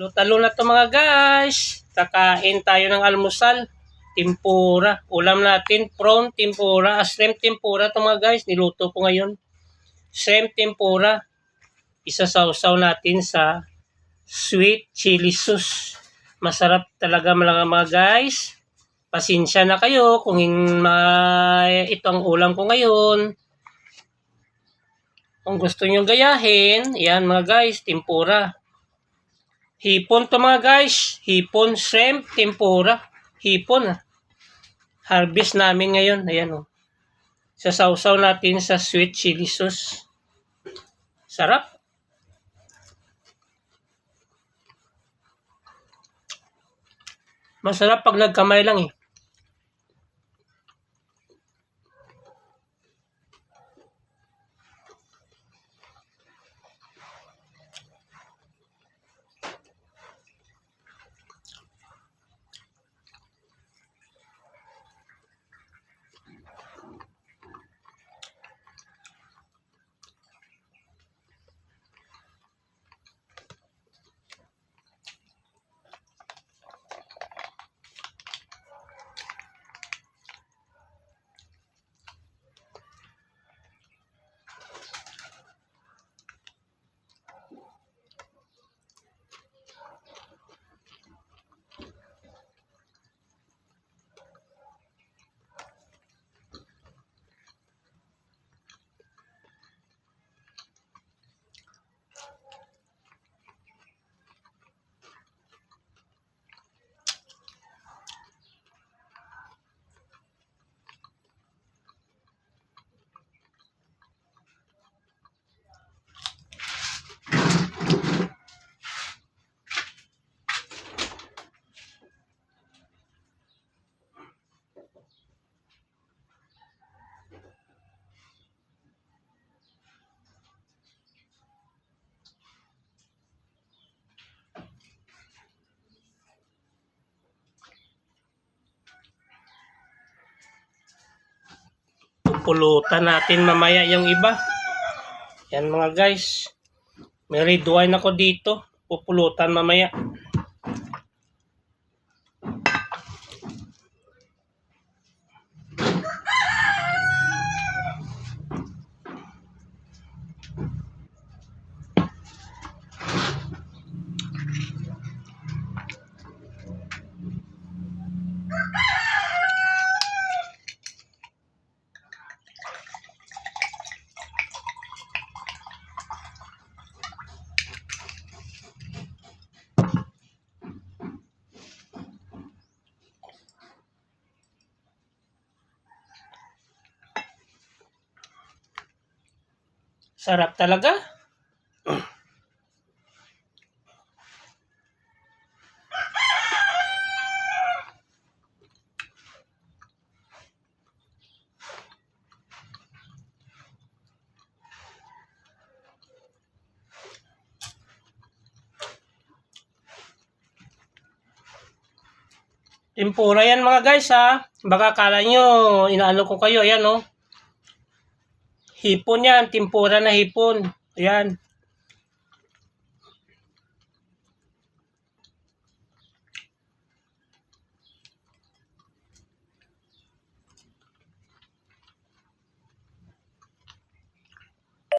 Talo na to mga guys. Kakain tayo ng almusal. Tempura. Ulam natin, prawn tempura. Shrimp tempura to mga guys. Niluto ko ngayon. Shrimp tempura. Isasawsaw natin sa sweet chili sauce. Masarap talaga mga guys. Pasensya na kayo kung ito ang ulam ko ngayon. Kung gusto nyo gayahin, yan mga guys, tempura. Hipon to mga guys. Hipon, shrimp, tempura. Hipon. Harvest namin ngayon. Ayan o. Sasawsaw natin sa sweet chili sauce. Sarap. Masarap pag nagkamay lang eh. Pupulutan natin mamaya yung iba. Yan mga guys. May red wine ako dito. Pupulutan mamaya. Sarap talaga. Tempura yan mga guys ha. Baka akala nyo, inaano ko kayo. Ayan o. Hipon yan. Tempura na hipon. Ayan.